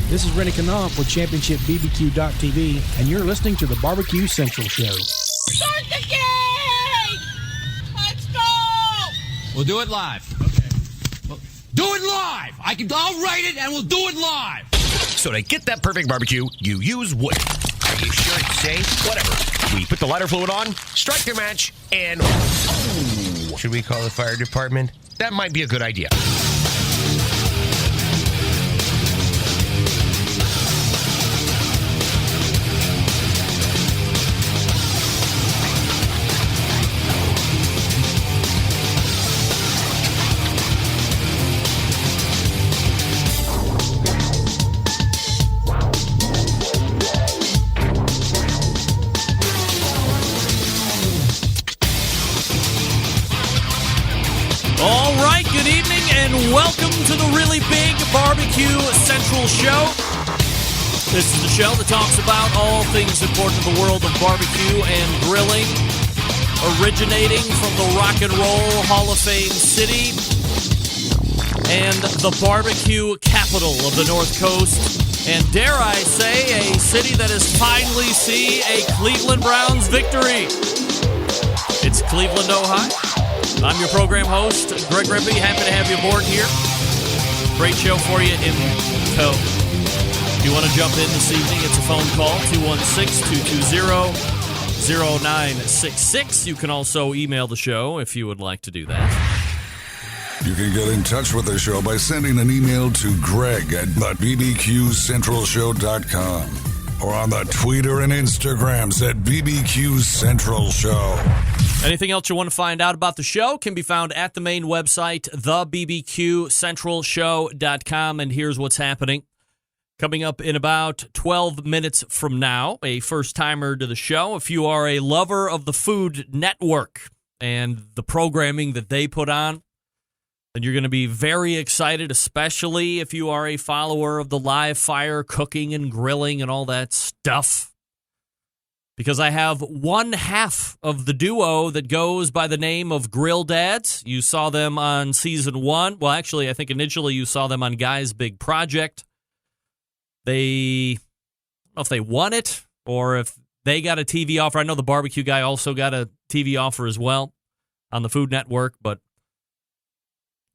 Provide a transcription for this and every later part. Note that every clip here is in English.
This is Rennie Knopf with ChampionshipBBQ.tv, and you're listening to the Barbecue Central Show. Start the game! Let's go! We'll do it live. Okay. Well, do it live! I'll write it and we'll do it live! So to get that perfect barbecue, you use wood. Are you sure it's safe? Whatever. We put the lighter fluid on, strike your match, and... Oh, should we call the fire department? That might be a good idea. All right, good evening, and welcome to the Really Big Barbecue Central Show. This is the show that talks about all things important in the world of barbecue and grilling, originating from the Rock and Roll Hall of Fame city and the barbecue capital of the North Coast, and dare I say, a city that has finally seen a Cleveland Browns victory. It's Cleveland, Ohio. I'm your program host, Greg Rippey. Happy to have you aboard here. Great show for you in tow. If you want to jump in this evening, it's a phone call, 216-220-0966. You can also email the show if you would like to do that. You can get in touch with the show by sending an email to Greg at bbqcentralshow.com or on the Twitter and Instagrams at BBQ Central Show. Anything else you want to find out about the show can be found at the main website, thebbqcentralshow.com. And here's what's happening. Coming up in about 12 minutes from now, a first-timer to the show. If you are a lover of the Food Network and the programming that they put on, then you're going to be very excited, especially if you are a follower of the live fire cooking and grilling and all that stuff. Because I have one half of the duo that goes by the name of Grill Dads. You saw them on season 1. Well, actually, I think initially you saw them on Guy's Big Project. I don't know if they won it or if they got a TV offer. I know the barbecue guy also got a TV offer as well on the Food Network. But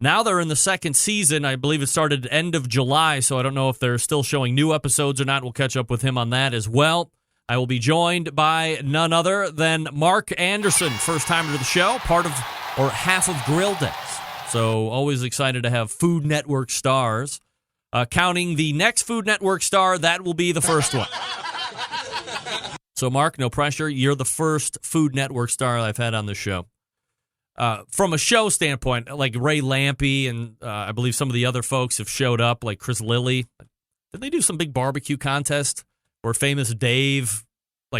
now they're in the second season. I believe it started end of July, so I don't know if they're still showing new episodes or not. We'll catch up with him on that as well. I will be joined by none other than Mark Anderson, first timer to the show, part of or half of Grill Days. So always excited to have Food Network stars. Counting the next Food Network star, that will be the first one. So Mark, no pressure. You're the first Food Network star I've had on the show. From a show standpoint, like Ray Lampy and I believe some of the other folks have showed up, like Chris Lilly. Did they do some big barbecue contest where famous Dave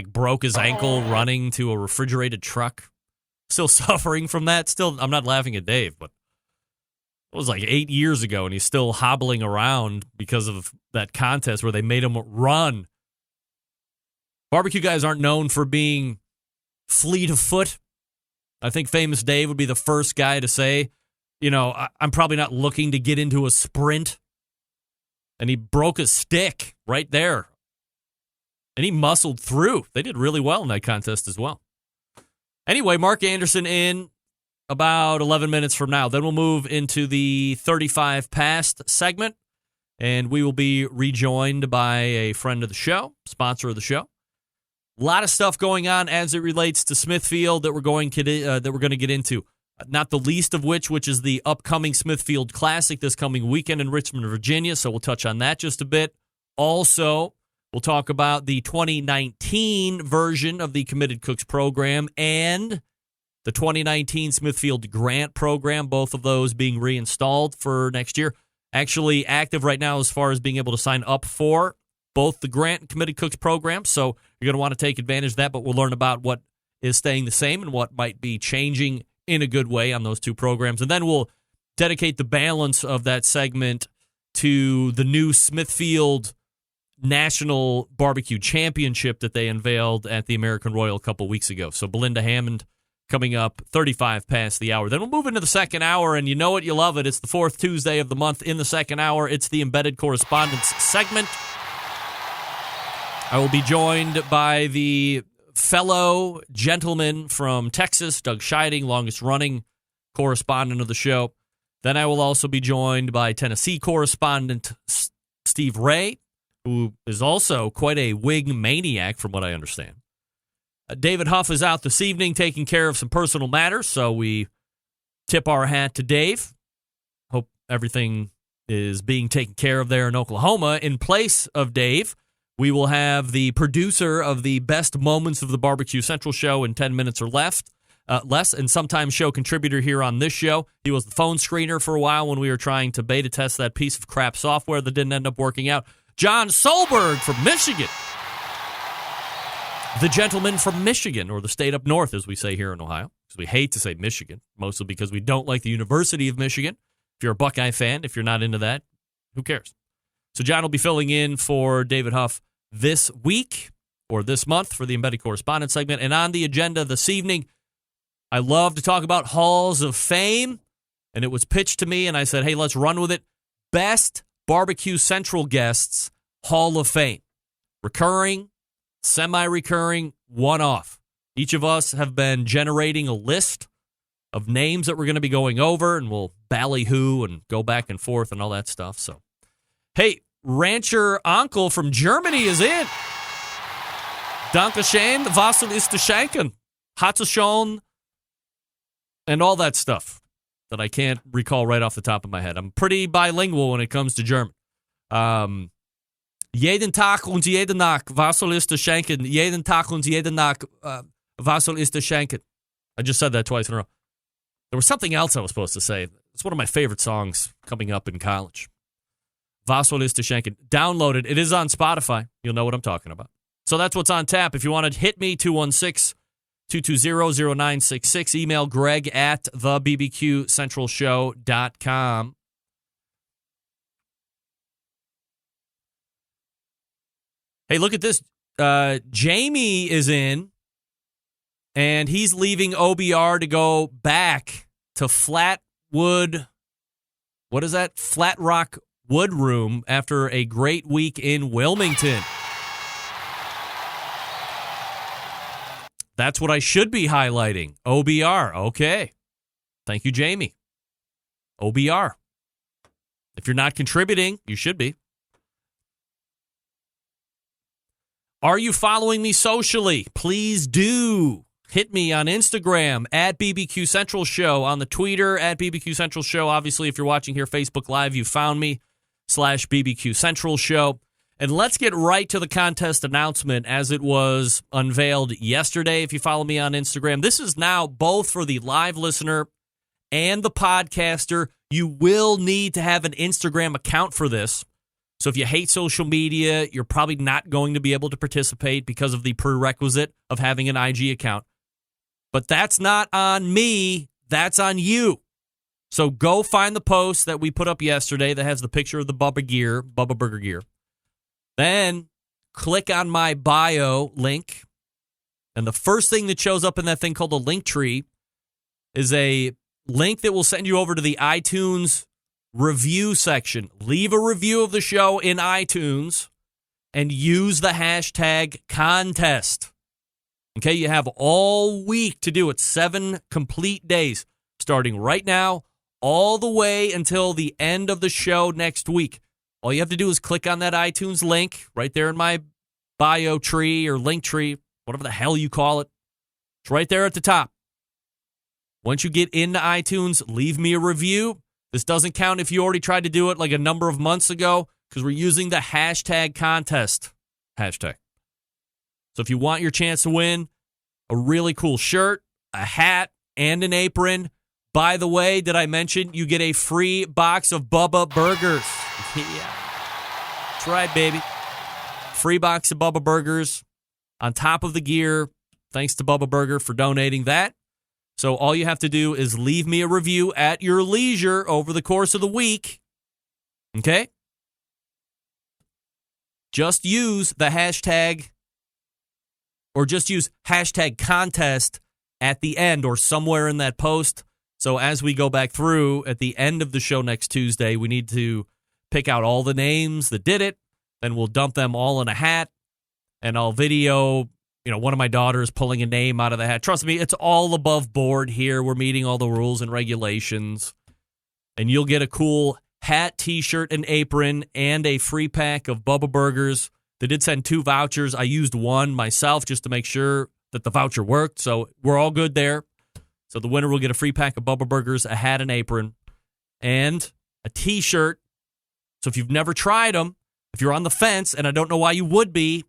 broke his ankle running to a refrigerated truck? Still suffering from that. Still, I'm not laughing at Dave, but it was 8 years ago, and he's still hobbling around because of that contest where they made him run. Barbecue guys aren't known for being fleet of foot. I think famous Dave would be the first guy to say, I'm probably not looking to get into a sprint. And he broke a stick right there. And he muscled through. They did really well in that contest as well. Anyway, Mark Anderson in about 11 minutes from now. Then we'll move into the 35 past segment, and we will be rejoined by a friend of the show, sponsor of the show. A lot of stuff going on as it relates to Smithfield that we're going to get into. Not the least of which is the upcoming Smithfield Classic this coming weekend in Richmond, Virginia. So we'll touch on that just a bit. Also, we'll talk about the 2019 version of the Committed Cooks program and the 2019 Smithfield Grant program, both of those being reinstalled for next year. Actually active right now as far as being able to sign up for both the Grant and Committed Cooks programs. So you're going to want to take advantage of that, but we'll learn about what is staying the same and what might be changing in a good way on those two programs. And then we'll dedicate the balance of that segment to the new Smithfield National Barbecue Championship that they unveiled at the American Royal a couple weeks ago. So Belinda Hammond coming up 35 past the hour. Then we'll move into the second hour, and you know it, you love it. It's the fourth Tuesday of the month in the second hour. It's the Embedded Correspondence segment. I will be joined by the fellow gentleman from Texas, Doug Scheiding, longest-running correspondent of the show. Then I will also be joined by Tennessee correspondent Steve Ray, who is also quite a wing maniac from what I understand. David Huff is out this evening taking care of some personal matters, so we tip our hat to Dave. Hope everything is being taken care of there in Oklahoma. In place of Dave, we will have the producer of the best moments of the Barbecue Central show in 10 minutes or less, and sometimes show contributor here on this show. He was the phone screener for a while when we were trying to beta test that piece of crap software that didn't end up working out. John Solberg from Michigan. The gentleman from Michigan, or the state up north, as we say here in Ohio, because we hate to say Michigan, mostly because we don't like the University of Michigan. If you're a Buckeye fan, if you're not into that, who cares? So John will be filling in for David Huff this week, or this month, for the Embedded Correspondence segment. And on the agenda this evening, I love to talk about Halls of Fame, and it was pitched to me, and I said, hey, let's run with it. Best Barbecue Central guests, Hall of Fame. Recurring, semi-recurring, one-off. Each of us have been generating a list of names that we're going to be going over, and we'll ballyhoo and go back and forth and all that stuff. So, hey, Rancher Uncle from Germany is in. Dankeschön, was ist zu schenken? Hat es schon, and all that stuff that I can't recall right off the top of my head. I'm pretty bilingual when it comes to German. Jeden Tag und jede Nacht, was soll ist zu schenken? Jeden Tag und jede Nacht, was soll ist zu schenken? I just said that twice in a row. There was something else I was supposed to say. It's one of my favorite songs coming up in college. Was soll ist zu schenken? Download it. It is on Spotify. You'll know what I'm talking about. So that's what's on tap. If you want to hit me, 216-220-0966. Email Greg at thebbqcentralshow.com. Hey, look at this. Jamie is in, and he's leaving OBR to go back to Flatwood. What is that? Flat Rock Wood Room after a great week in Wilmington. That's what I should be highlighting. OBR. Okay. Thank you, Jamie. OBR. If you're not contributing, you should be. Are you following me socially? Please do. Hit me on Instagram at BBQ Central Show, on the Twitter at BBQ Central Show. Obviously, if you're watching here Facebook Live, you found me, /BBQ Central Show. And let's get right to the contest announcement as it was unveiled yesterday. If you follow me on Instagram, this is now both for the live listener and the podcaster. You will need to have an Instagram account for this. So if you hate social media, you're probably not going to be able to participate because of the prerequisite of having an IG account. But that's not on me. That's on you. So go find the post that we put up yesterday that has the picture of the Bubba Burger gear. Then click on my bio link. And the first thing that shows up in that thing called a link tree is a link that will send you over to the iTunes review section. Leave a review of the show in iTunes and use the hashtag contest. Okay, you have all week to do it. 7 complete days, starting right now, all the way until the end of the show next week. All you have to do is click on that iTunes link right there in my bio tree or link tree, whatever the hell you call it. It's right there at the top. Once you get into iTunes, leave me a review. This doesn't count if you already tried to do it like a number of months ago because we're using the hashtag contest hashtag. So if you want your chance to win a really cool shirt, a hat, and an apron, by the way, did I mention you get a free box of Bubba Burgers? Yeah. That's right, baby. Free box of Bubba Burgers on top of the gear. Thanks to Bubba Burger for donating that. So all you have to do is leave me a review at your leisure over the course of the week. Okay? Just use the hashtag, or just use hashtag contest at the end or somewhere in that post. So as we go back through at the end of the show next Tuesday, we need to pick out all the names that did it. Then we'll dump them all in a hat, and I'll video, one of my daughters pulling a name out of the hat. Trust me, it's all above board here. We're meeting all the rules and regulations, and you'll get a cool hat, T-shirt, and apron, and a free pack of Bubba Burgers. They did send 2 vouchers. I used one myself just to make sure that the voucher worked, so we're all good there. So the winner will get a free pack of Bubba Burgers, a hat and apron, and a T-shirt. So if you've never tried them, if you're on the fence, and I don't know why you would be,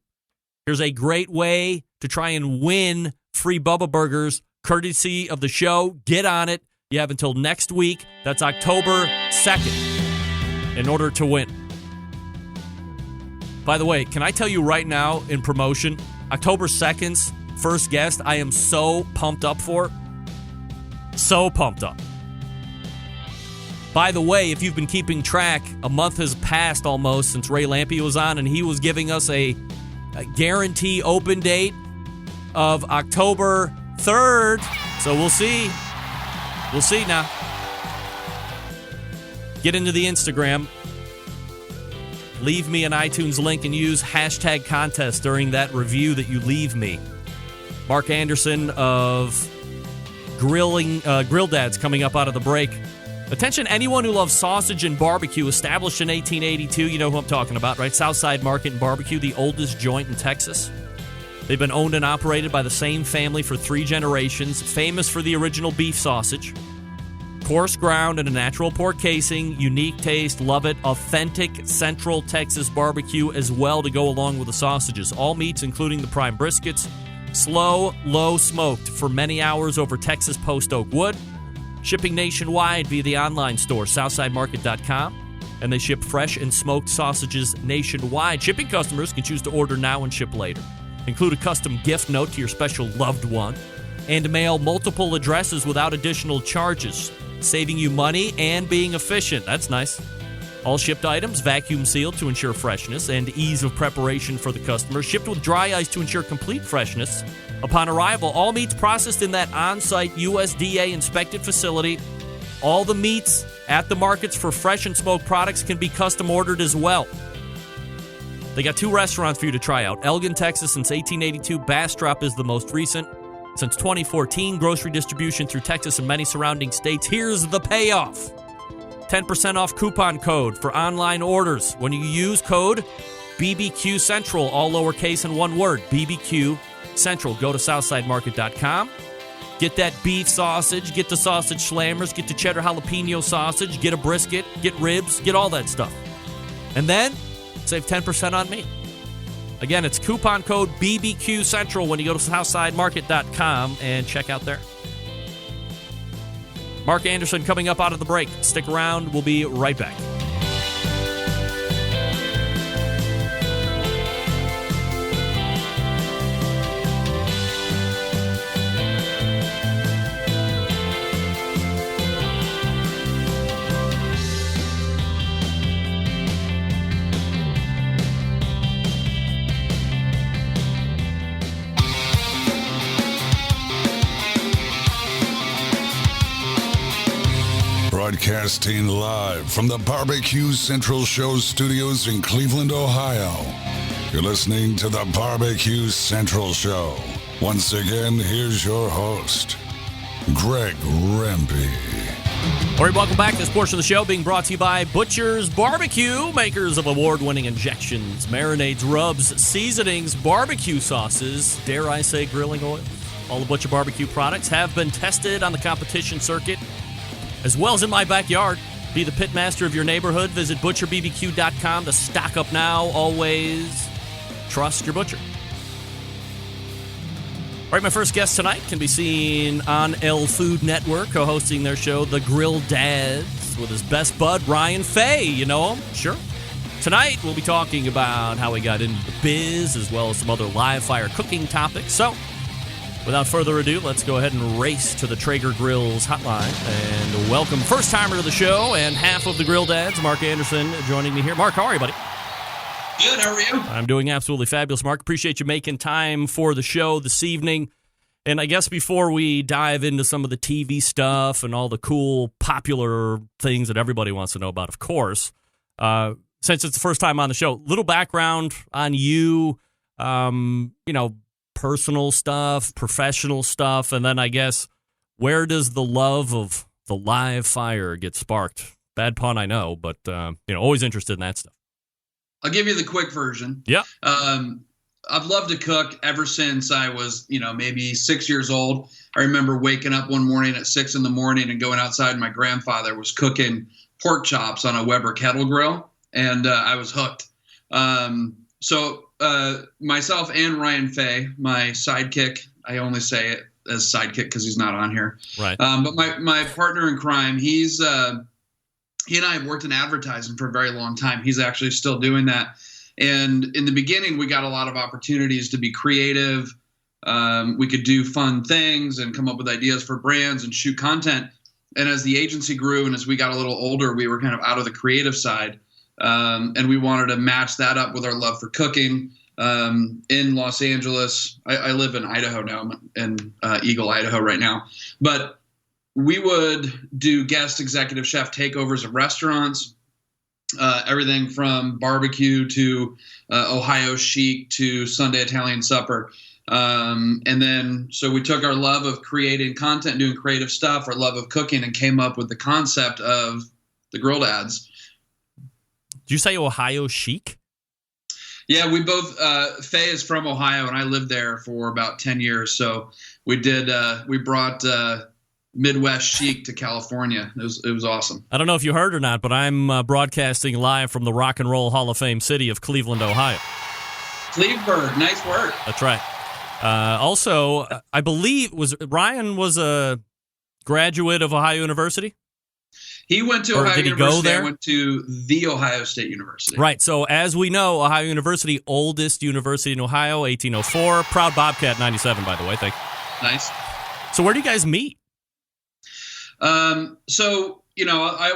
here's a great way to try and win free Bubba Burgers, courtesy of the show. Get on it. You have until next week. That's October 2nd in order to win. By the way, can I tell you right now in promotion, October 2nd's first guest, I am so pumped up for. So pumped up. By the way, if you've been keeping track, a month has passed almost since Ray Lampe was on, and he was giving us a guarantee open date of October 3rd. So we'll see. We'll see now. Get into the Instagram. Leave me an iTunes link and use hashtag contest during that review that you leave me. Mark Anderson of Grill Dads coming up out of the break. Attention, anyone who loves sausage and barbecue, established in 1882. You know who I'm talking about, right? Southside Market and Barbecue, the oldest joint in Texas. They've been owned and operated by the same family for 3 generations, famous for the original beef sausage. Coarse ground and a natural pork casing, unique taste, love it. Authentic Central Texas barbecue as well to go along with the sausages. All meats, including the prime briskets, slow, low smoked for many hours over Texas post oak wood. Shipping nationwide via the online store, SouthsideMarket.com. And they ship fresh and smoked sausages nationwide. Shipping customers can choose to order now and ship later. Include a custom gift note to your special loved one. And mail multiple addresses without additional charges, saving you money and being efficient. That's nice. All shipped items vacuum sealed to ensure freshness and ease of preparation for the customer. Shipped with dry ice to ensure complete freshness. Upon arrival, all meats processed in that on-site USDA inspected facility. All the meats at the markets for fresh and smoked products can be custom ordered as well. They got 2 restaurants for you to try out. Elgin, Texas since 1882. Bastrop is the most recent. Since 2014, grocery distribution through Texas and many surrounding states. Here's the payoff. 10% off coupon code for online orders when you use code BBQ Central, all lowercase and one word, BBQ Central. Go to SouthsideMarket.com. Get that beef sausage, get the sausage slammers, get the cheddar jalapeno sausage, get a brisket, get ribs, get all that stuff. And then save 10% on me. Again, it's coupon code BBQ Central when you go to SouthsideMarket.com and check out there. Mark Anderson coming up out of the break. Stick around. We'll be right back. Broadcasting live from the Barbecue Central Show studios in Cleveland, Ohio. You're listening to the Barbecue Central Show. Once again, here's your host, Greg Rempe. All right, welcome back to this portion of the show being brought to you by Butcher's Barbecue, makers of award-winning injections, marinades, rubs, seasonings, barbecue sauces, dare I say grilling oil. All the Butcher Barbecue products have been tested on the competition circuit, as well as in my backyard. Be the pitmaster of your neighborhood. Visit butcherbbq.com to stock up now. Always trust your butcher. All right, my first guest tonight can be seen on El Food Network, co-hosting their show, The Grill Dads, with his best bud, Ryan Fay. You know him? Sure. Tonight, we'll be talking about how he got into the biz, as well as some other live-fire cooking topics. So, without further ado, let's go ahead and race to the Traeger Grills hotline and welcome first-timer to the show and half of the Grill Dads, Mark Anderson, joining me here. Mark, how are you, buddy? Good, how are you? I'm doing absolutely fabulous, Mark. Appreciate you making time for the show this evening. And I guess before we dive into some of the TV stuff and all the cool, popular things that everybody wants to know about, of course, since it's the first time on the show, little background on you, personal stuff, professional stuff, and then I guess where does the love of the live fire get sparked? Bad pun, I know, but always interested in that stuff. I'll give you the quick version. Yeah. I've loved to cook ever since I was, maybe 6 years old. I remember waking up one morning at 6 a.m. and going outside. My grandfather was cooking pork chops on a Weber kettle grill, and I was hooked. So myself and Ryan Fay, my sidekick, I only say it as sidekick because he's not on here. Right. But my partner in crime, he and I have worked in advertising for a very long time. He's actually still doing that. And in the beginning, we got a lot of opportunities to be creative. We could do fun things and come up with ideas for brands and shoot content. And as the agency grew and as we got a little older, we were kind of out of the creative side. And we wanted to match that up with our love for cooking. In Los Angeles, I live in Idaho now. I'm in Eagle, Idaho right now. But we would do guest executive chef takeovers of restaurants. Everything from barbecue to Ohio chic to Sunday Italian supper. And then, so we took our love of creating content, doing creative stuff, our love of cooking, and came up with the concept of the Grill Dads. Did you say Ohio chic? Yeah, we both, Faye is from Ohio and I lived there for about 10 years. So we brought Midwest chic to California. It was awesome. I don't know if you heard or not, but I'm broadcasting live from the Rock and Roll Hall of Fame city of Cleveland, Ohio. Cleveland, nice work. That's right. Also, I believe Ryan was a graduate of Ohio University? He went to Or Ohio did he University. go there? I went to the Ohio State University. Right. So as we know, Ohio University, oldest university in Ohio, 1804. Proud Bobcat 97, by the way. Thank you. Nice. So where do you guys meet? I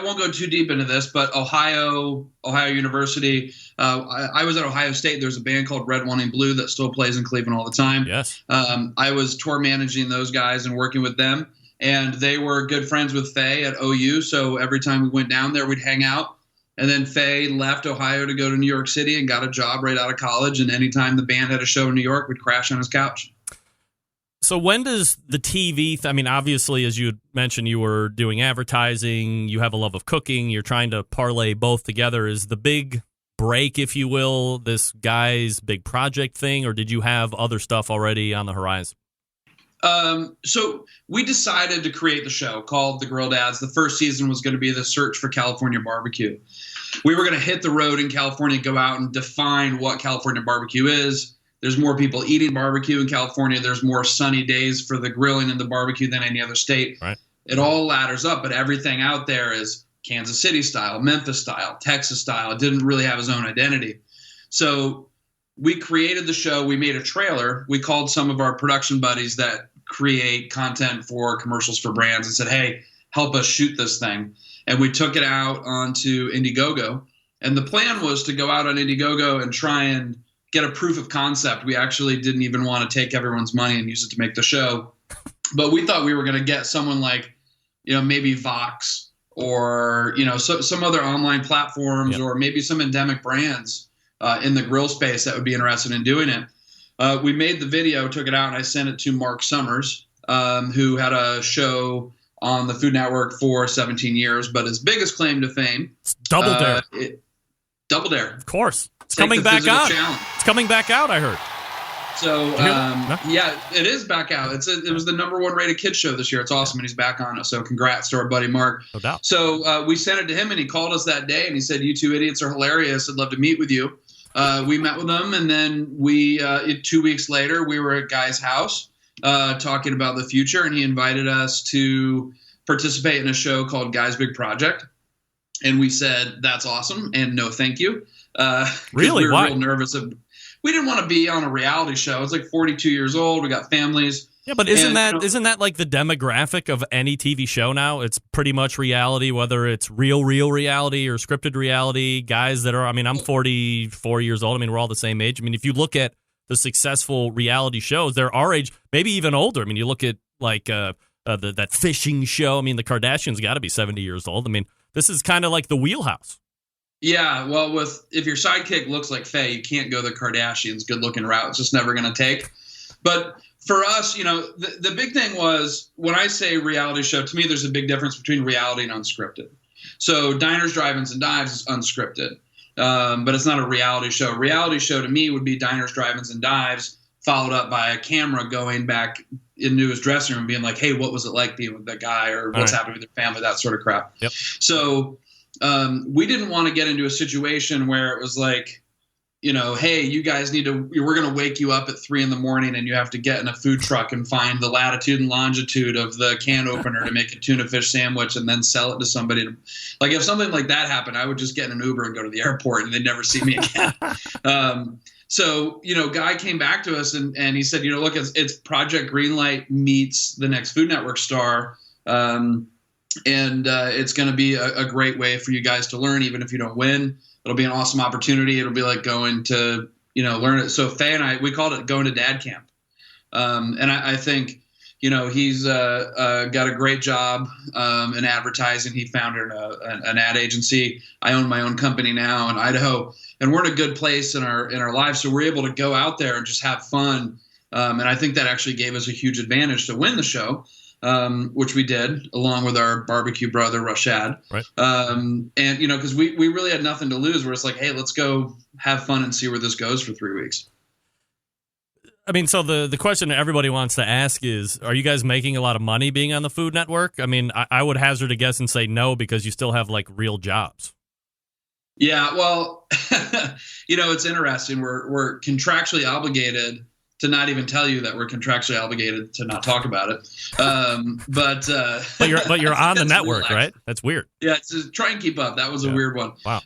won't go too deep into this, but Ohio University, I was at Ohio State. There's a band called Red, White, and Blue that still plays in Cleveland all the time. Yes. I was tour managing those guys and working with them, and they were good friends with Faye at OU. So every time we went down there, we'd hang out. And then Faye left Ohio to go to New York City and got a job right out of college. And anytime the band had a show in New York, we'd crash on his couch. So when does the TV, obviously, as you mentioned, you were doing advertising, you have a love of cooking, you're trying to parlay both together. Is the big break, if you will, this guy's big project thing, or did you have other stuff already on the horizon? So we decided to create the show called The Grill Dads. The first season was going to be the search for California barbecue. We were going to hit the road in California, go out and define what California barbecue is. There's more people eating barbecue in California. There's more sunny days for the grilling and the barbecue than any other state. Right. It all ladders up, but everything out there is Kansas City style, Memphis style, Texas style. It didn't really have its own identity. So we created the show. We made a trailer. We called some of our production buddies that create content for commercials for brands and said, hey, help us shoot this thing. And we took it out onto Indiegogo. And the plan was to go out on Indiegogo and try and get a proof of concept. We actually didn't even want to take everyone's money and use it to make the show. But we thought we were going to get someone like, maybe Vox or, some other online platforms, or maybe some endemic brands in the grill space that would be interested in doing it. We made the video, took it out, and I sent it to Mark Summers, who had a show on the Food Network for 17 years. But his biggest claim to fame, Double Dare. Double Dare. Of course. It's Take coming the back physical out. challenge. It's coming back out, I heard. So, No? yeah, it is back out. It was the #1 rated kids show this year. It's awesome, and he's back on it. So congrats to our buddy Mark. No doubt. So we sent it to him, and he called us that day, and he said, you two idiots are hilarious. I'd love to meet with you. We met with him, and then 2 weeks later, we were at Guy's house talking about the future, and he invited us to participate in a show called Guy's Big Project. And we said, that's awesome, and no thank you. Really? We were Why? real nervous. We didn't want to be on a reality show. It's like 42 years old. We got families. Yeah, but isn't that like the demographic of any TV show now? It's pretty much reality, whether it's real reality or scripted reality. Guys that are, I'm 44 years old. We're all the same age. If you look at the successful reality shows. They're our age, maybe even older. I mean, you look at like that fishing show. I mean, the Kardashians got to be 70 years old. I mean, this is kind of like the wheelhouse. Yeah, well, if your sidekick looks like Faye, you can't go the Kardashians good-looking route. It's just never going to take. But for us, the big thing was, when I say reality show, to me, there's a big difference between reality and unscripted. So Diners, Drive-Ins, and Dives is unscripted, but it's not a reality show. A reality show to me would be Diners, Drive-Ins, and Dives, followed up by a camera going back into his dressing room and being like, hey, what was it like being with that guy, or what's happening with their family, that sort of crap. Yep. So we didn't want to get into a situation where it was like, hey, you guys we're going to wake you up at 3 a.m. and you have to get in a food truck and find the latitude and longitude of the can opener to make a tuna fish sandwich and then sell it to somebody. Like, if something like that happened, I would just get in an Uber and go to the airport and they'd never see me again. So, Guy came back to us and he said, look, it's Project Greenlight meets the next Food Network star. And it's going to be a great way for you guys to learn, even if you don't win. It'll be an awesome opportunity. It'll be like going to, learn it. So Faye and we called it going to dad camp. And I think, he's got a great job in advertising. He founded an ad agency. I own my own company now in Idaho, and we're in a good place in our lives. So we're able to go out there and just have fun. And I think that actually gave us a huge advantage to win the show. Which we did along with our barbecue brother, Rashad. Right. And, because we really had nothing to lose. We're just like, hey, let's go have fun and see where this goes for 3 weeks. I mean, so the question that everybody wants to ask is, are you guys making a lot of money being on the Food Network? I mean, I would hazard a guess and say no, because you still have like real jobs. Yeah, well, it's interesting. We're contractually obligated to not even tell you that we're contractually obligated to not talk about it. But you're on the network, right? That's weird. Yeah, try and keep up. That was a weird one. Wow.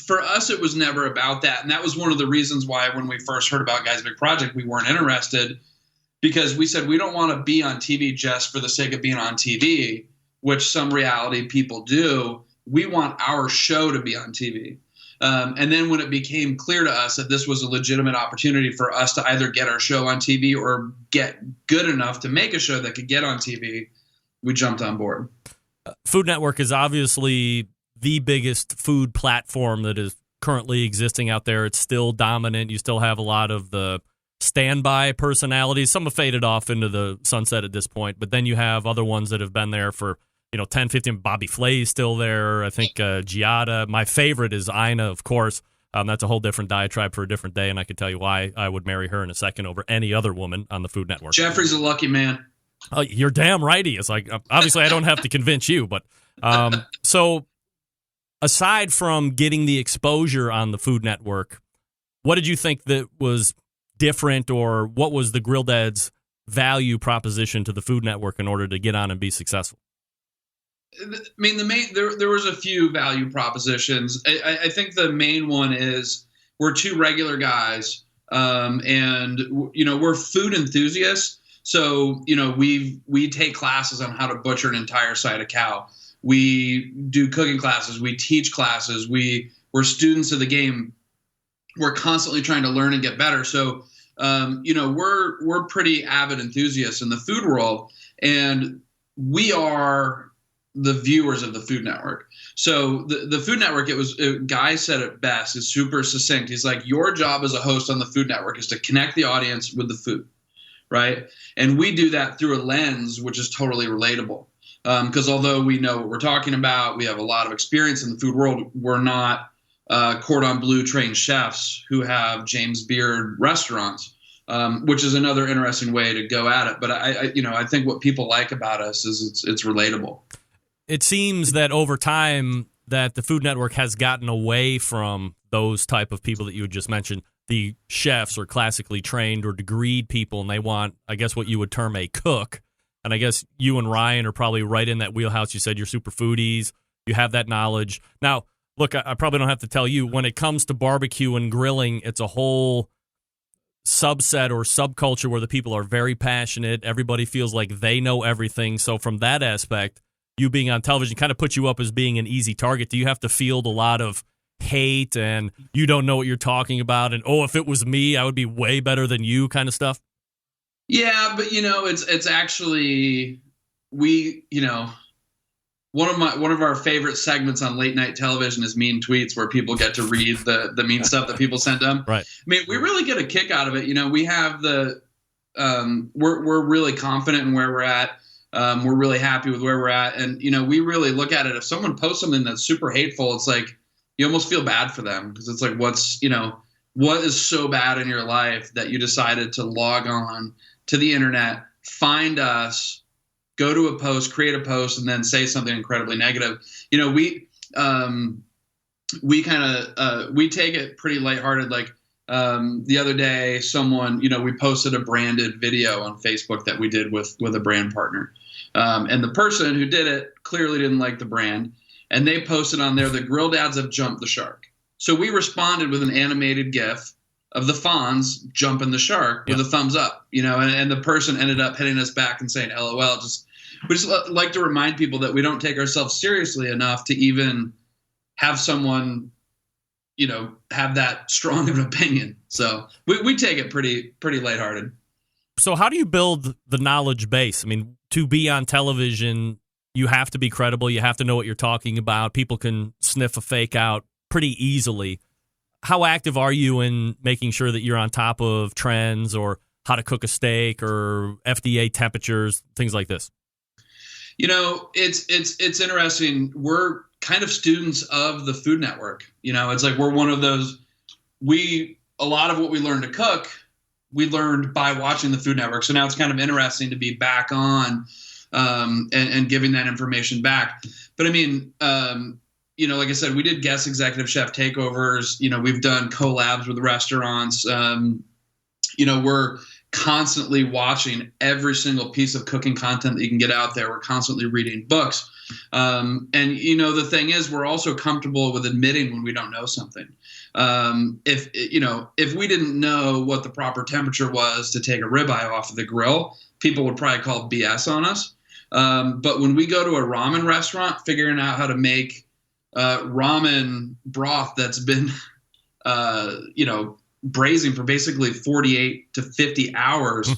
For us, it was never about that. And that was one of the reasons why when we first heard about Guys Big Project, we weren't interested, because we said we don't want to be on TV just for the sake of being on TV, which some reality people do. We want our show to be on TV. And then when it became clear to us that this was a legitimate opportunity for us to either get our show on TV or get good enough to make a show that could get on TV, we jumped on board. Food Network is obviously the biggest food platform that is currently existing out there. It's still dominant. You still have a lot of the standby personalities. Some have faded off into the sunset at this point, but then you have other ones that have been there for 10, 15. Bobby Flay's still there. I think Giada. My favorite is Ina, of course. That's a whole different diatribe for a different day, and I can tell you why I would marry her in a second over any other woman on the Food Network. Jeffrey's a lucky man. You're damn right he is. Like, obviously, I don't have to convince you, but so aside from getting the exposure on the Food Network, what did you think that was different, or what was the Grill Dads' value proposition to the Food Network in order to get on and be successful? I mean, there was a few value propositions. I think the main one is we're two regular guys, and we're food enthusiasts. So we take classes on how to butcher an entire side of cow. We do cooking classes. We teach classes. We're students of the game. We're constantly trying to learn and get better. So we're pretty avid enthusiasts in the food world, and we are the viewers of the Food Network. So the Food Network, Guy said it best, is super succinct. He's like, your job as a host on the Food Network is to connect the audience with the food, right? And we do that through a lens which is totally relatable. Because although we know what we're talking about, we have a lot of experience in the food world, we're not cordon bleu trained chefs who have James Beard restaurants, which is another interesting way to go at it. But I think what people like about us is it's relatable. It seems that over time that the Food Network has gotten away from those type of people that you had just mentioned, the chefs or classically trained or degreed people, and they want, I guess, what you would term a cook. And I guess you and Ryan are probably right in that wheelhouse. You said you're super foodies. You have that knowledge. Now, look, I probably don't have to tell you, when it comes to barbecue and grilling, it's a whole subset or subculture where the people are very passionate. Everybody feels like they know everything. So from that aspect, you being on television kind of puts you up as being an easy target. Do you have to field a lot of hate and you don't know what you're talking about and, oh, if it was me, I would be way better than you kind of stuff? Yeah, but it's actually, we, one of our favorite segments on late night television is mean tweets, where people get to read the mean stuff that people send them. Right. I mean, we really get a kick out of it. We have we're really confident in where we're at. We're really happy with where we're at. And, we really look at it. If someone posts something that's super hateful, it's like, you almost feel bad for them, because it's like, what is so bad in your life that you decided to log on to the internet, find us, go to a post, create a post, and then say something incredibly negative. We take it pretty lighthearted. Like, the other day, someone, we posted a branded video on Facebook that we did with a brand partner. And the person who did it clearly didn't like the brand. And they posted on there, the Grill Dads have jumped the shark. So we responded with an animated GIF of the Fonz jumping the shark with a thumbs up, and the person ended up hitting us back and saying, LOL. We just like to remind people that we don't take ourselves seriously enough to even have someone, have that strong of an opinion. So we take it pretty lighthearted. So how do you build the knowledge base? I mean, to be on television, you have to be credible. You have to know what you're talking about. People can sniff a fake out pretty easily. How active are you in making sure that you're on top of trends, or how to cook a steak, or FDA temperatures, things like this? It's interesting. We're kind of students of the Food Network. It's like, we're one of those, a lot of what we learned to cook, we learned by watching the Food Network. So now it's kind of interesting to be back on and giving that information back. But I mean, like I said, we did guest executive chef takeovers. We've done collabs with restaurants. We're constantly watching every single piece of cooking content that you can get out there. We're constantly reading books. And the thing is, we're also comfortable with admitting when we don't know something. If we didn't know what the proper temperature was to take a ribeye off of the grill, people would probably call BS on us. But when we go to a ramen restaurant, figuring out how to make ramen broth that's been, braising for basically 48 to 50 hours,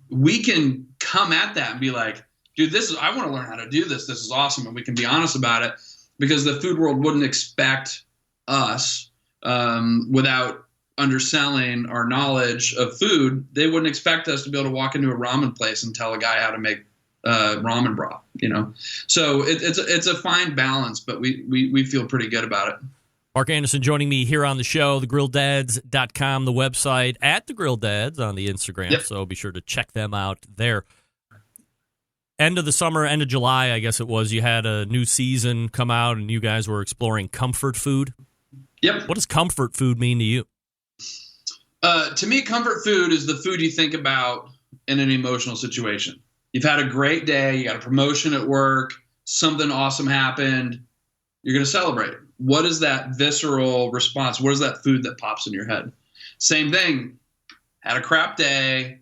we can come at that and be like, dude, I want to learn how to do this. This is awesome. And we can be honest about it, because the food world wouldn't expect us, without underselling our knowledge of food, they wouldn't expect us to be able to walk into a ramen place and tell a guy how to make ramen broth, So it's a fine balance, but we feel pretty good about it. Mark Anderson joining me here on the show, thegrildads.com, the website, at The Grill Dads on the Instagram. Yep. So be sure to check them out there. End of the summer, end of July, I guess it was, you had a new season come out and you guys were exploring comfort food. Yep. What does comfort food mean to you? To me, comfort food is the food you think about in an emotional situation. You've had a great day, you got a promotion at work, something awesome happened, you're going to celebrate. What is that visceral response? What is that food that pops in your head? Same thing, had a crap day,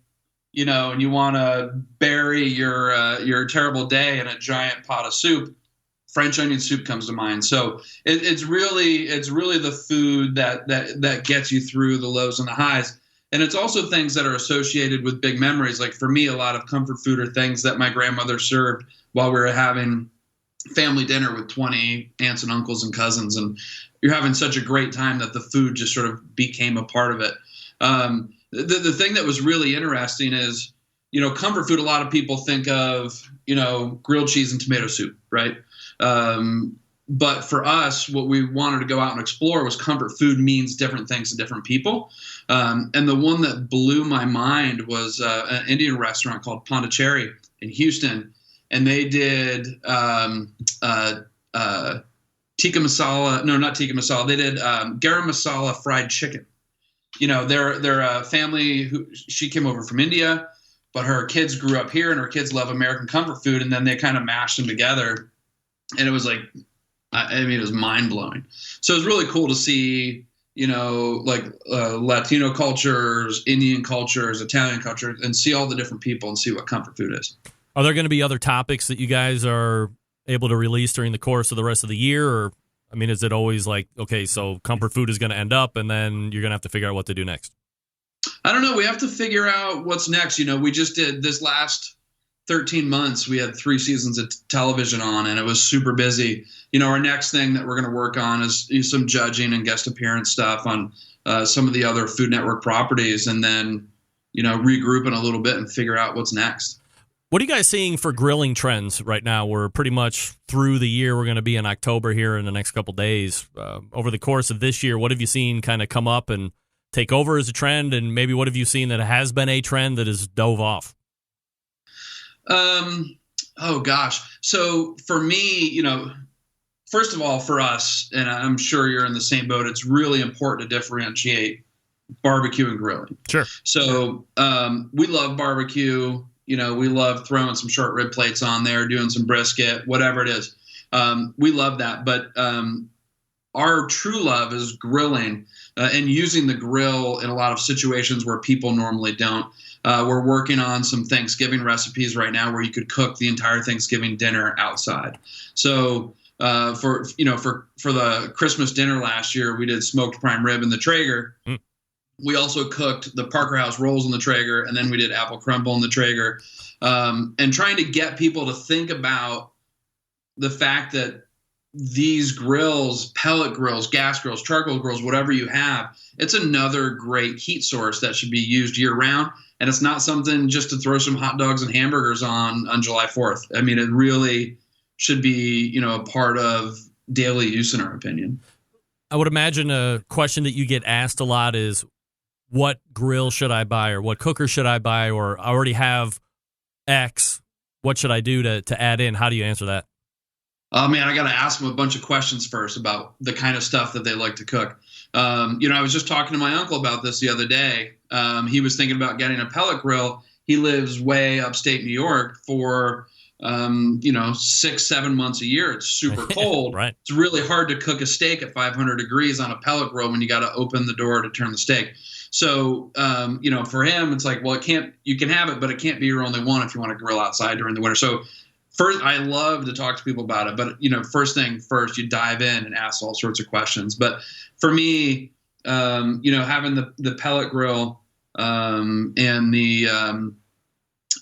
and you want to bury your terrible day in a giant pot of soup. French onion soup comes to mind. So it's really the food that gets you through the lows and the highs. And it's also things that are associated with big memories. Like for me, a lot of comfort food are things that my grandmother served while we were having family dinner with 20 aunts and uncles and cousins. And you're having such a great time that the food just sort of became a part of it. The thing that was really interesting is, comfort food, a lot of people think of, grilled cheese and tomato soup, right? But for us, what we wanted to go out and explore was comfort food means different things to different people. And the one that blew my mind was an Indian restaurant called Pondicherry in Houston. And they did tikka masala. No, not tikka masala. They did garam masala fried chicken. They're a family she came over from India, but her kids grew up here and her kids love American comfort food. And then they kind of mashed them together. And it was like, it was mind blowing. So it was really cool to see, Latino cultures, Indian cultures, Italian culture, and see all the different people and see what comfort food is. Are there going to be other topics that you guys are able to release during the course of the rest of the year, or I mean, is it always like, okay, so comfort food is going to end up, and then you're going to have to figure out what to do next? I don't know. We have to figure out what's next. We just did this last 13 months. We had 3 seasons of television on, and it was super busy. Our next thing that we're going to work on is some judging and guest appearance stuff on some of the other Food Network properties, and then, regroup in a little bit and figure out what's next. What are you guys seeing for grilling trends right now? We're pretty much through the year. We're going to be in October here in the next couple days. Over the course of this year, what have you seen kind of come up and take over as a trend, and maybe what have you seen that has been a trend that has dove off? Oh gosh. So for me, first of all, for us, and I'm sure you're in the same boat, it's really important to differentiate barbecue and grilling. Sure. So we love barbecue. We love throwing some short rib plates on there, doing some brisket, whatever it is. We love that. But our true love is grilling and using the grill in a lot of situations where people normally don't. We're working on some Thanksgiving recipes right now where you could cook the entire Thanksgiving dinner outside. So for the Christmas dinner last year, we did smoked prime rib in the Traeger. Mm. We also cooked the Parker House rolls in the Traeger, and then we did apple crumble in the Traeger. And trying to get people to think about the fact that these grills, pellet grills, gas grills, charcoal grills, whatever you have, it's another great heat source that should be used year round. And it's not something just to throw some hot dogs and hamburgers on July 4th. I mean, it really should be, a part of daily use, in our opinion. I would imagine a question that you get asked a lot is, what grill should I buy, or what cooker should I buy, or I already have X, what should I do to add in? How do you answer that? Oh, man, I got to ask them a bunch of questions first about the kind of stuff that they like to cook. I was just talking to my uncle about this the other day. He was thinking about getting a pellet grill. He lives way upstate New York for, 6-7 months a year. It's super cold. Right. It's really hard to cook a steak at 500 degrees on a pellet grill when you got to open the door to turn the steak. So, for him, it's like, well, you can have it, but it can't be your only one if you want to grill outside during the winter. So first, I love to talk to people about it, but, first thing first, you dive in and ask all sorts of questions. But for me, having the pellet grill and the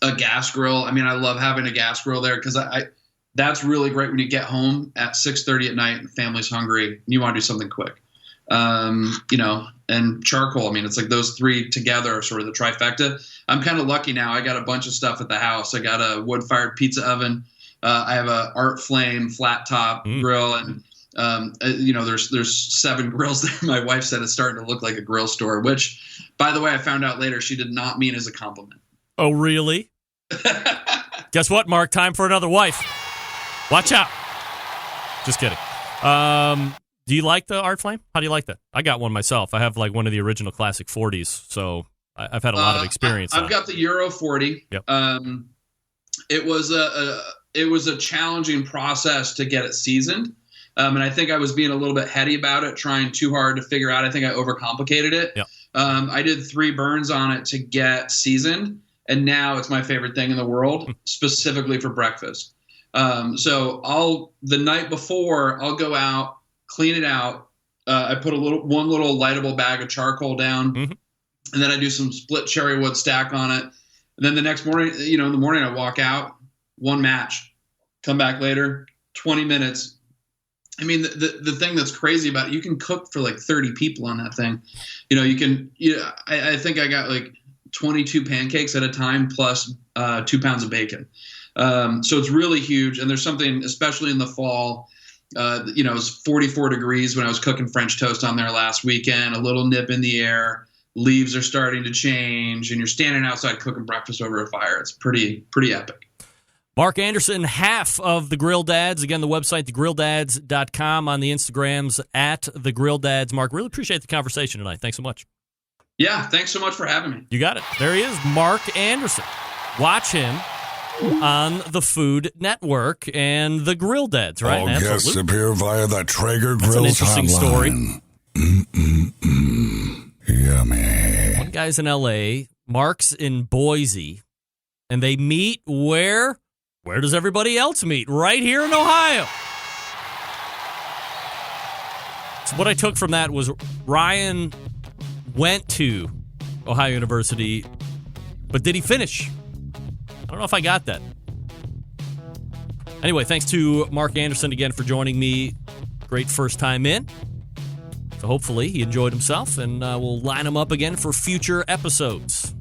a gas grill, I mean, I love having a gas grill there because that's really great when you get home at 6:30 at night and the family's hungry and you want to do something quick. And charcoal, I mean, it's like those 3 together are sort of the trifecta. I'm kind of lucky now. I got a bunch of stuff at the house. I got a wood-fired pizza oven. I have a Art Flame flat top grill, and there's 7 grills there. My wife said it's starting to look like a grill store, which, by the way, I found out later she did not mean as a compliment. Oh, really? Guess what, Mark? Time for another wife. Watch out. Just kidding. Do you like the Art Flame? How do you like that? I got one myself. I have like one of the original classic 40s, so I've had a lot of experience. I've got the Euro 40. Yep. It was a challenging process to get it seasoned, and I think I was being a little bit heady about it, trying too hard to figure out. I think I overcomplicated it. Yep. I did 3 burns on it to get seasoned, and now it's my favorite thing in the world, specifically for breakfast. So the night before, I'll go out, clean it out. I put one little lightable bag of charcoal down, and then I do some split cherry wood stack on it. And then the next morning, in the morning I walk out, 1 match, come back later, 20 minutes. I mean, the thing that's crazy about it, you can cook for like 30 people on that thing. I think I got like 22 pancakes at a time plus 2 pounds of bacon. So it's really huge. And there's something, especially in the fall, it was 44 degrees when I was cooking French toast on there last weekend, a little nip in the air, leaves are starting to change, and you're standing outside cooking breakfast over a fire. It's pretty epic. Mark Anderson, half of The Grill Dads. Again, the website, thegrildads.com, on the Instagrams, @thegrildads. Mark, really appreciate the conversation tonight. Thanks so much. Yeah, thanks so much for having me. You got it. There he is, Mark Anderson. Watch him on the Food Network and the Grill Dads, right? All guests appear via the Traeger That's Grills an interesting hotline. Story. Yummy. One guy's in L.A., Mark's in Boise, and they meet where? Where does everybody else meet? Right here in Ohio. So what I took from that was Ryan went to Ohio University, but did he finish? I don't know if I got that. Anyway, thanks to Mark Anderson again for joining me. Great first time in. So hopefully he enjoyed himself, and we'll line him up again for future episodes.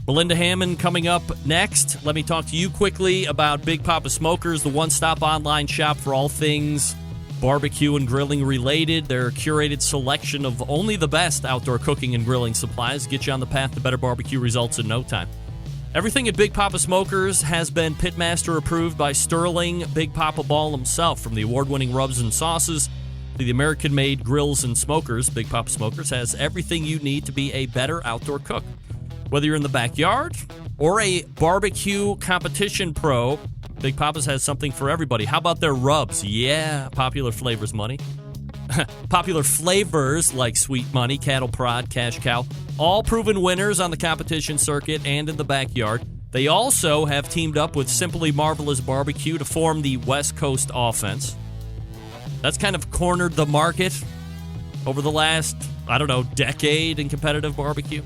Belinda Hammond coming up next. Let me talk to you quickly about Big Papa Smokers, the one-stop online shop for all things barbecue and grilling related. Their curated selection of only the best outdoor cooking and grilling supplies get you on the path to better barbecue results in no time. Everything at Big Papa Smokers has been Pitmaster approved by Sterling Big Papa Ball himself. From the award-winning rubs and sauces to the American-made grills and smokers, Big Papa Smokers has everything you need to be a better outdoor cook. Whether you're in the backyard or a barbecue competition pro, Big Papa's has something for everybody. How about their rubs? Yeah, popular flavors money. Popular flavors like Sweet Money, Cattle Prod, Cash Cow, all proven winners on the competition circuit and in the backyard. They also have teamed up with Simply Marvelous Barbecue to form the West Coast Offense. That's kind of cornered the market over the last, decade in competitive barbecue.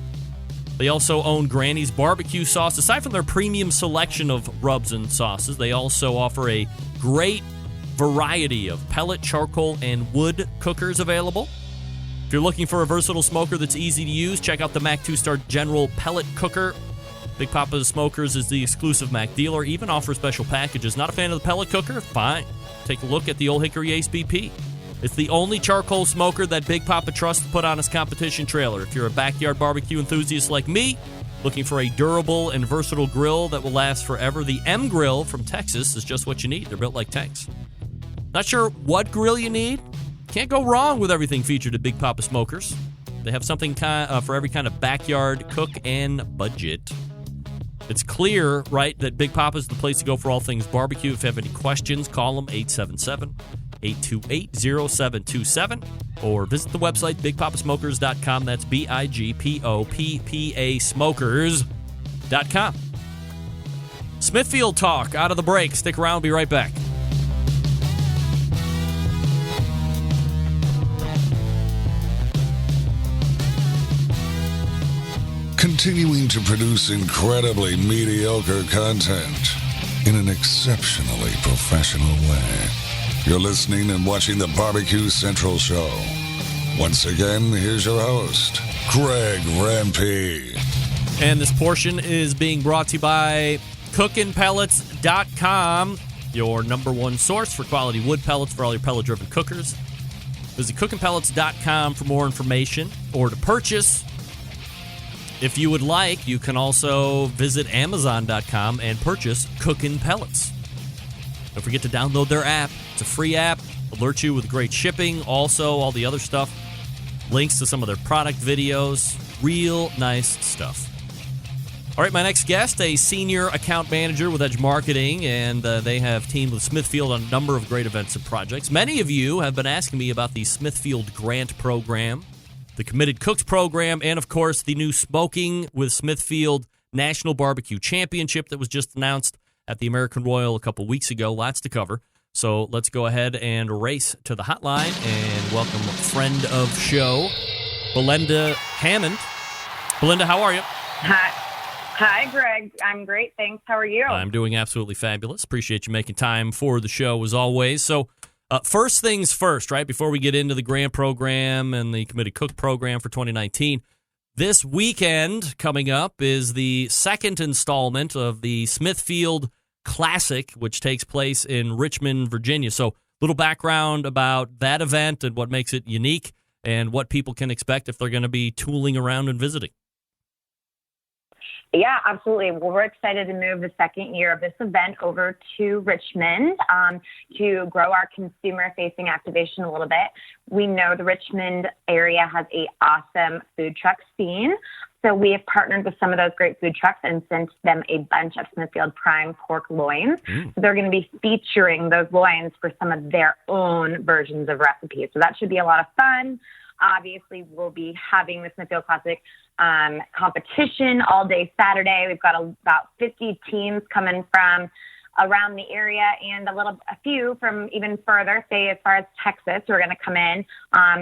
They also own Granny's Barbecue Sauce. Aside from their premium selection of rubs and sauces, they also offer a great variety of pellet, charcoal, and wood cookers available. If you're looking for a versatile smoker that's easy to use, check out the Mac 2-Star General Pellet Cooker. Big Papa Smokers is the exclusive Mac dealer, even offers special packages. Not a fan of the pellet cooker? Fine. Take a look at the Old Hickory Ace BP. It's the only charcoal smoker that Big Papa trusts to put on his competition trailer. If you're a backyard barbecue enthusiast like me, looking for a durable and versatile grill that will last forever, the M Grill from Texas is just what you need. They're built like tanks. Not sure what grill you need? Can't go wrong with everything featured at Big Papa Smokers. They have something for every kind of backyard cook and budget. It's clear, right, that Big Papa is the place to go for all things barbecue. If you have any questions, call them 877-828-0727 or visit the website bigpapasmokers.com. That's BIGPOPPA smokers.com. Smithfield talk out of the break. Stick around. Be right back. Continuing to produce incredibly mediocre content in an exceptionally professional way. You're listening and watching the Barbecue Central Show. Once again, here's your host, Greg Rampey. And this portion is being brought to you by cookinpellets.com, your number one source for quality wood pellets for all your pellet-driven cookers. Visit cookinpellets.com for more information or to purchase. If you would like, you can also visit Amazon.com and purchase Cookin' Pellets. Don't forget to download their app. It's a free app. Alerts you with great shipping. Also, all the other stuff. Links to some of their product videos. Real nice stuff. All right, my next guest, a senior account manager with Edge Marketing, and they have teamed with Smithfield on a number of great events and projects. Many of you have been asking me about the Smithfield Grant Program, the Committed Cooks Program, and, of course, the new Smoking with Smithfield National Barbecue Championship that was just announced at the American Royal a couple weeks ago. Lots to cover. So let's go ahead and race to the hotline and welcome friend of show, Belinda Hammond. Belinda, how are you? Hi, Greg. I'm great, thanks. How are you? I'm doing absolutely fabulous. Appreciate you making time for the show, as always. So, first things first, right? Before we get into the grant program and the Committed Cook program for 2019, this weekend coming up is the second installment of the Smithfield Classic, which takes place in Richmond, Virginia. So, little background about that event and what makes it unique and what people can expect if they're going to be tooling around and visiting. Yeah, absolutely. Well, we're excited to move the second year of this event over to Richmond to grow our consumer-facing activation a little bit. We know the Richmond area has an awesome food truck scene, so we have partnered with some of those great food trucks and sent them a bunch of Smithfield Prime pork loins. So they're going to be featuring those loins for some of their own versions of recipes. So that should be a lot of fun. Obviously, we'll be having the Smithfield Classic competition all day Saturday. We've got about 50 teams coming from around the area and a few from even further, say as far as Texas, who are going to come in,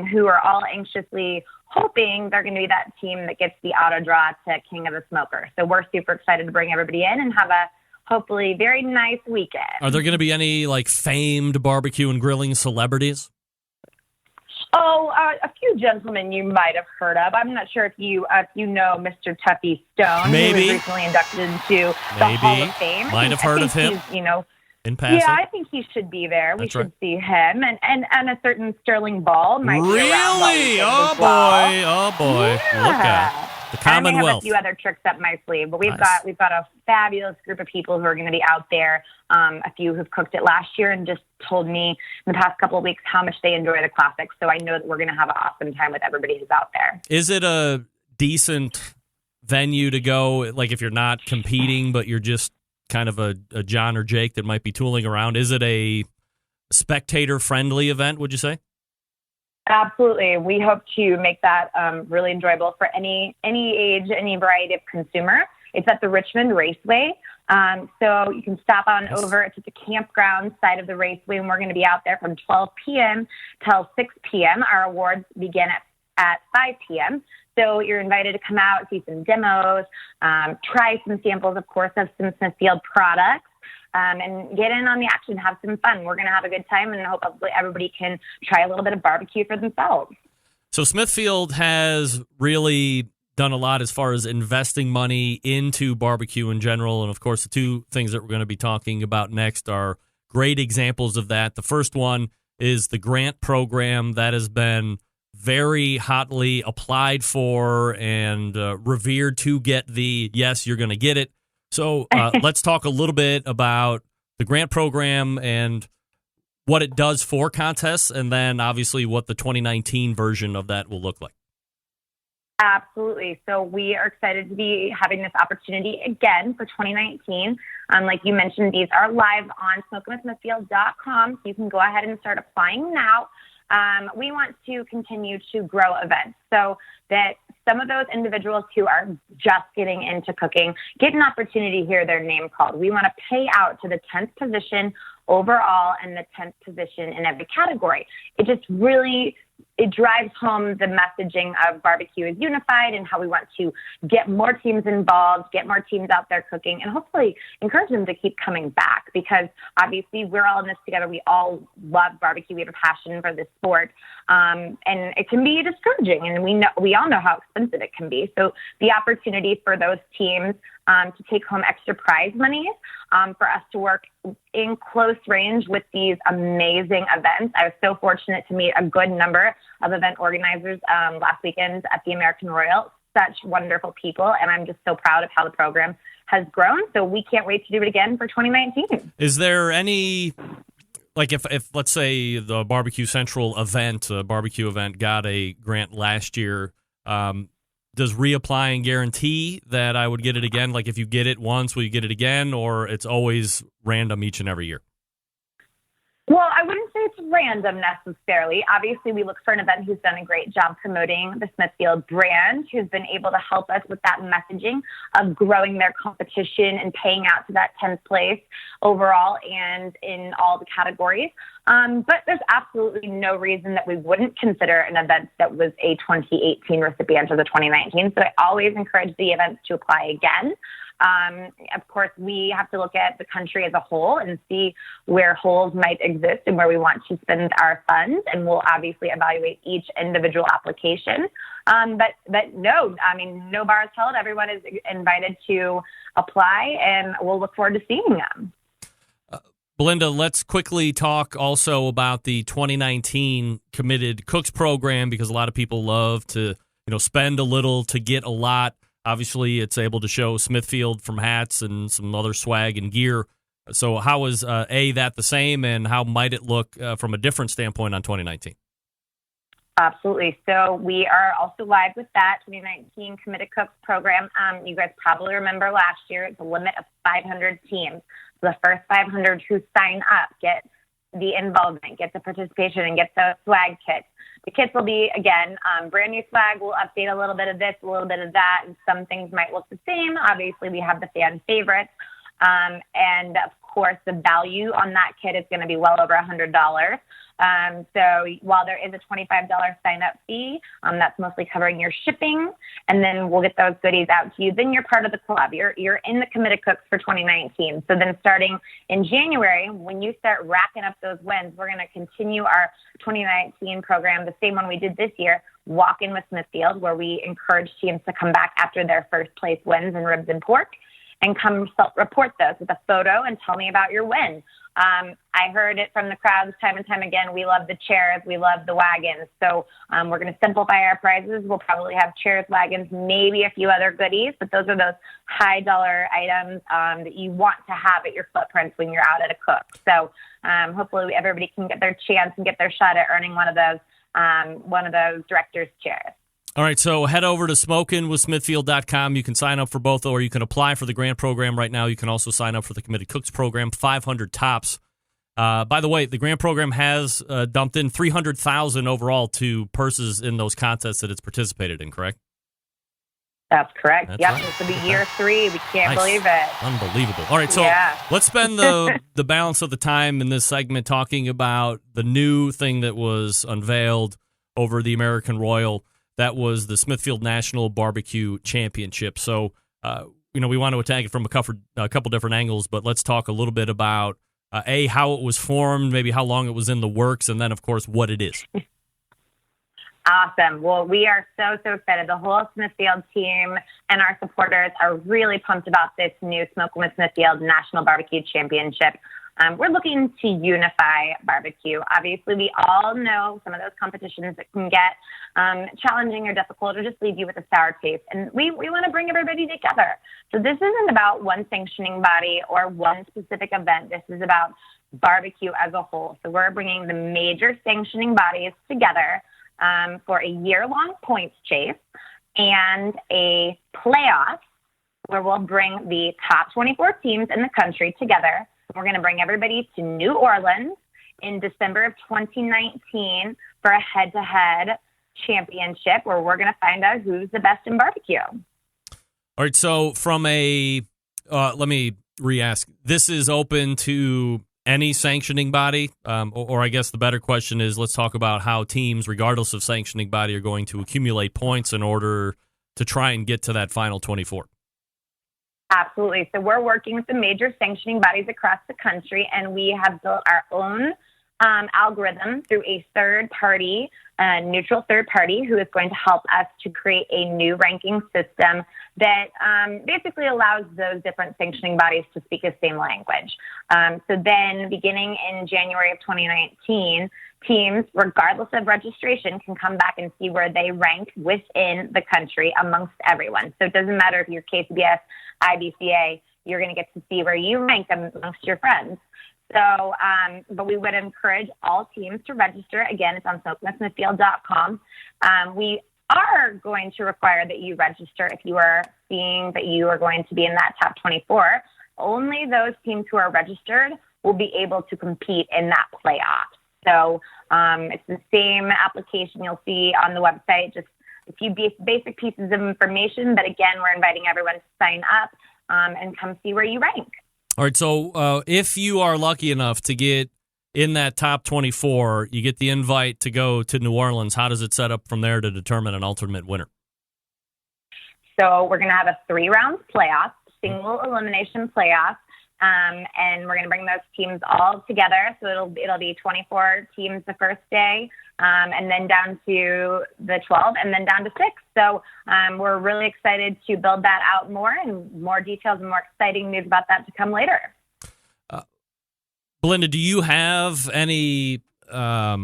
who are all anxiously hoping they're going to be that team that gets the auto draw to King of the Smoker. So we're super excited to bring everybody in and have a hopefully very nice weekend. Are there going to be any like famed barbecue and grilling celebrities? Oh, a few gentlemen you might have heard of. I'm not sure if you know Mr. Tuffy Stone. Maybe. He was recently inducted into the Hall of Fame. Might have heard of him. In passing. Yeah, I think he should be there. That's we should right. see him, and a certain Sterling Ball might be around. Really? Oh boy! Oh boy! Yeah. Look out! The And we have a Commonwealth. few other tricks up my sleeve, but we've Nice. got a fabulous group of people who are going to be out there. A few who've cooked it last year and just told me in the past couple of weeks how much they enjoy the classics. So I know that we're going to have an awesome time with everybody who's out there. Is it a decent venue to go? Like if you're not competing, but you're just kind of a John or Jake that might be tooling around. Is it a spectator-friendly event, would you say? Absolutely. We hope to make that really enjoyable for any age, any variety of consumer. It's at the Richmond Raceway. So you can stop on over. It's at the campground side of the raceway, and we're going to be out there from 12 p.m. till 6 p.m. Our awards begin at 5 p.m. So you're invited to come out, see some demos, try some samples, of course, of some Smithfield products. And get in on the action, have some fun. We're going to have a good time, and hopefully everybody can try a little bit of barbecue for themselves. So Smithfield has really done a lot as far as investing money into barbecue in general. And, of course, the two things that we're going to be talking about next are great examples of that. The first one is the grant program that has been very hotly applied for and revered to get the, yes, you're going to get it. So let's talk a little bit about the grant program and what it does for contests, and then obviously what the 2019 version of that will look like. Absolutely. So we are excited to be having this opportunity again for 2019. Like you mentioned, these are live on smokingwithsmithfield.com, so you can go ahead and start applying now. We want to continue to grow events so that some of those individuals who are just getting into cooking get an opportunity to hear their name called. We want to pay out to the 10th position overall and the 10th position in every category. It just really drives home the messaging of barbecue is unified and how we want to get more teams involved, get more teams out there cooking, and hopefully encourage them to keep coming back because obviously we're all in this together. We all love barbecue. We have a passion for this sport, and it can be discouraging, and we all know how expensive it can be. So the opportunity for those teams to take home extra prize monies, for us to work in close range with these amazing events. I was so fortunate to meet a good number of event organizers last weekend at the American Royal. Such wonderful people, and I'm just so proud of how the program has grown. So we can't wait to do it again for 2019. Is there any, like if let's say the Barbecue Central event, barbecue event, got a grant last year, does reapplying guarantee that I would get it again? Like if you get it once, will you get it again, or it's always random each and every year? Well, I wouldn't say it's random necessarily. Obviously, we look for an event who's done a great job promoting the Smithfield brand, who's been able to help us with that messaging of growing their competition and paying out to that 10th place overall and in all the categories. But there's absolutely no reason that we wouldn't consider an event that was a 2018 recipient of the 2019. So I always encourage the events to apply again. Of course, we have to look at the country as a whole and see where holes might exist and where we want to spend our funds. And we'll obviously evaluate each individual application. But no, I mean, no bar is held. Everyone is invited to apply, and we'll look forward to seeing them. Belinda, let's quickly talk also about the 2019 Committed Cooks program, because a lot of people love to, spend a little to get a lot. Obviously, it's able to show Smithfield from hats and some other swag and gear. So how is that the same, and how might it look from a different standpoint on 2019? Absolutely. So we are also live with that 2019 Committed Cooks program. You guys probably remember last year, it's a limit of 500 teams. So the first 500 who sign up get the involvement, get the participation, and get the swag kits. The kits will be, again, brand new swag. We'll update a little bit of this, a little bit of that, and some things might look the same. Obviously, we have the fan favorites. And, of course, the value on that kit is going to be well over $100. So while there is a $25 sign-up fee, that's mostly covering your shipping, and then we'll get those goodies out to you. Then you're part of the club. You're in the Committed Cooks for 2019. So then starting in January, when you start racking up those wins, we're going to continue our 2019 program, the same one we did this year, Walk In with Smithfield, where we encourage teams to come back after their first place wins in ribs and pork and come report those with a photo and tell me about your win. I heard it from the crowds time and time again. We love the chairs. We love the wagons. So we're going to simplify our prizes. We'll probably have chairs, wagons, maybe a few other goodies, but those are those high dollar items that you want to have at your footprints when you're out at a cook. So hopefully everybody can get their chance and get their shot at earning one of those director's chairs. All right, so head over to smokinwithsmithfield.com. You can sign up for both, or you can apply for the grant program right now. You can also sign up for the Committed Cooks program, 500 tops. By the way, the grant program has dumped in $300,000 overall to purses in those contests that it's participated in, correct? That's correct. That's yep, right. This will be year 3. We can't believe it. Unbelievable. All right, so let's spend the balance of the time in this segment talking about the new thing that was unveiled over the American Royal. That was the Smithfield National Barbecue Championship. So, we want to attack it from a couple different angles, but let's talk a little bit about, how it was formed, maybe how long it was in the works, and then, of course, what it is. Awesome. Well, we are so excited. The whole Smithfield team and our supporters are really pumped about this new Smokin' with Smithfield National Barbecue Championship. We're looking to unify barbecue. Obviously, we all know some of those competitions that can get challenging or difficult or just leave you with a sour taste. And we want to bring everybody together. So this isn't about one sanctioning body or one specific event. This is about barbecue as a whole. So we're bringing the major sanctioning bodies together for a year-long points chase and a playoff where we'll bring the top 24 teams in the country together. We're going to bring everybody to New Orleans in December of 2019 for a head-to-head championship where we're going to find out who's the best in barbecue. All right, so from let me re-ask, this is open to any sanctioning body, or I guess the better question is, let's talk about how teams, regardless of sanctioning body, are going to accumulate points in order to try and get to that final 24. Absolutely. So we're working with the major sanctioning bodies across the country, and we have built our own algorithm through a third-party, neutral third party who is going to help us to create a new ranking system that basically allows those different sanctioning bodies to speak the same language. So then beginning in January of 2019, teams, regardless of registration, can come back and see where they rank within the country amongst everyone. So it doesn't matter if you're KCBS, IBCA, you're going to get to see where you rank amongst your friends. So, but we would encourage all teams to register. Again, it's on smokinwithsmithfield.com. We are going to require that you register if you are seeing that you are going to be in that top 24. Only those teams who are registered will be able to compete in that playoff. So it's the same application you'll see on the website, just a few basic pieces of information. But again, we're inviting everyone to sign up and come see where you rank. All right, so if you are lucky enough to get in that top 24, you get the invite to go to New Orleans. How does it set up from there to determine an ultimate winner? So we're going to have a 3-round playoff, single elimination playoff, and we're going to bring those teams all together. So it'll be 24 teams the first day, and then down to the 12, and then down to 6. So we're really excited to build that out more, and more details and more exciting news about that to come later. Belinda, do you have any? I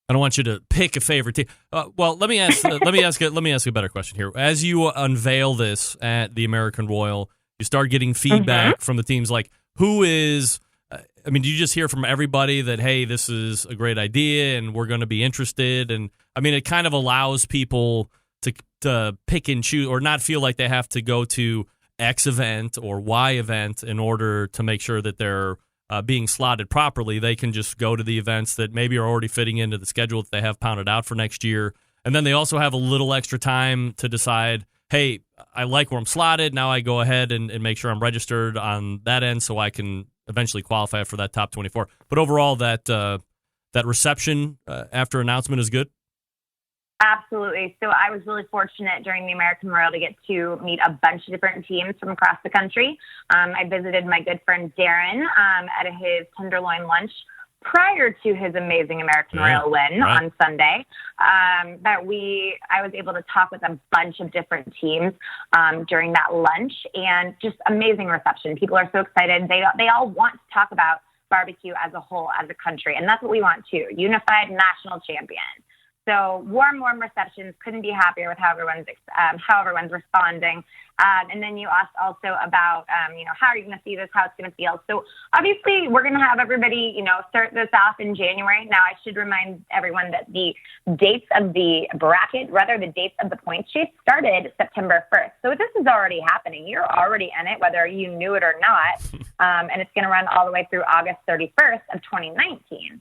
don't want you to pick a favorite team. Well, let me ask a better question here. As you unveil this at the American Royal, you start getting feedback from the teams. Like, who is? I mean, do you just hear from everybody that, hey, this is a great idea and we're going to be interested? And I mean, it kind of allows people to pick and choose, or not feel like they have to go to X event or Y event in order to make sure that they're being slotted properly. They can just go to the events that maybe are already fitting into the schedule that they have pounded out for next year. And then they also have a little extra time to decide, hey, I like where I'm slotted. Now I go ahead and make sure I'm registered on that end so I can eventually qualify for that top 24. But overall, that reception after announcement is good? Absolutely. So I was really fortunate during the American Royal to get to meet a bunch of different teams from across the country. I visited my good friend Darren at his tenderloin lunch prior to his amazing American Royal win on Sunday. I was able to talk with a bunch of different teams during that lunch, and just amazing reception. People are so excited. They all want to talk about barbecue as a whole, as a country, and that's what we want too. Unified national champion. So warm receptions. Couldn't be happier with how everyone's responding. And then you asked also about, how are you going to see this, how it's going to feel. So obviously we're going to have everybody, start this off in January. Now I should remind everyone that the dates of the bracket, rather the dates of the points chase, started September 1st. So this is already happening. You're already in it, whether you knew it or not. And it's going to run all the way through August 31st of 2019.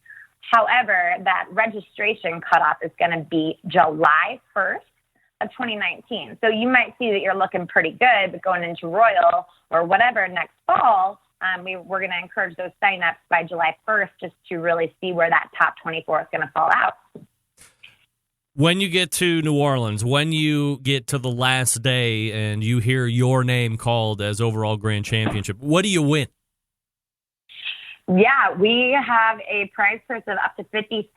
However, that registration cutoff is going to be July 1st of 2019. So you might see that you're looking pretty good, but going into Royal or whatever next fall, we're going to encourage those signups by July 1st just to really see where that top 24 is going to fall out. When you get to New Orleans, when you get to the last day and you hear your name called as overall grand championship, what do you win? Yeah, we have a prize purse of up to $50,000.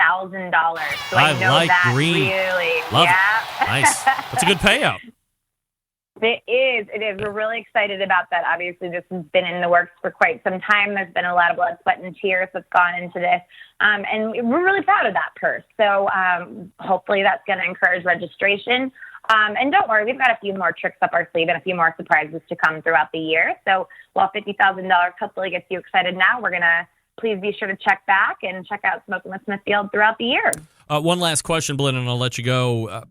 So I know like that green. Really. Love yeah. it. Nice. That's a good payout. It is. We're really excited about that. Obviously, this has been in the works for quite some time. There's been a lot of blood, sweat, and tears that's gone into this. And we're really proud of that purse. So hopefully that's going to encourage registration. And don't worry, we've got a few more tricks up our sleeve and a few more surprises to come throughout the year. So while $50,000 hopefully gets you excited now, we're going to please be sure to check back and check out Smoking with Smithfield throughout the year. One last question, Blinn, and I'll let you go.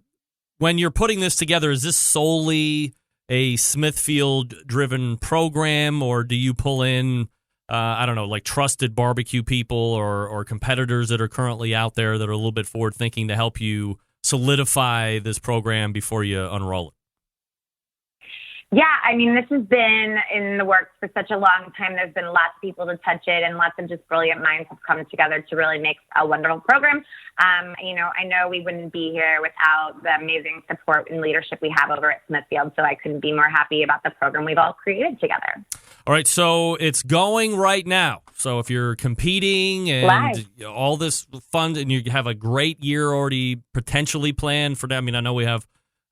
When you're putting this together, is this solely a Smithfield-driven program, or do you pull in, like trusted barbecue people or competitors that are currently out there that are a little bit forward-thinking to help you solidify this program before you unroll it? Yeah, I mean, this has been in the works for such a long time. There's been lots of people to touch it, and lots of just brilliant minds have come together to really make a wonderful program. I know we wouldn't be here without the amazing support and leadership we have over at Smithfield, so I couldn't be more happy about the program we've all created together. All right, so it's going right now. So if you're competing and Live. all this fun, and you have a great year already potentially planned for that, I mean, I know we have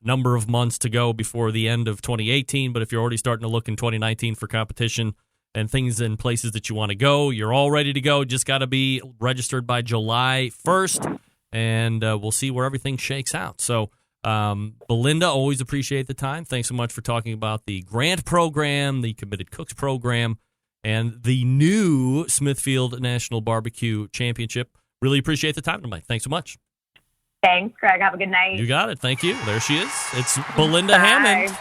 a number of months to go before the end of 2018, but if you're already starting to look in 2019 for competition and things in places that you want to go, you're all ready to go. Just got to be registered by July 1st, and we'll see where everything shakes out. So, Belinda, always appreciate the time. Thanks so much for talking about the grant program, the Committed Cooks program, and the new Smithfield National Barbecue Championship. Really appreciate the time tonight. Thanks so much. Thanks, Greg. Have a good night. You got it. Thank you. There she is. It's Belinda Hammond.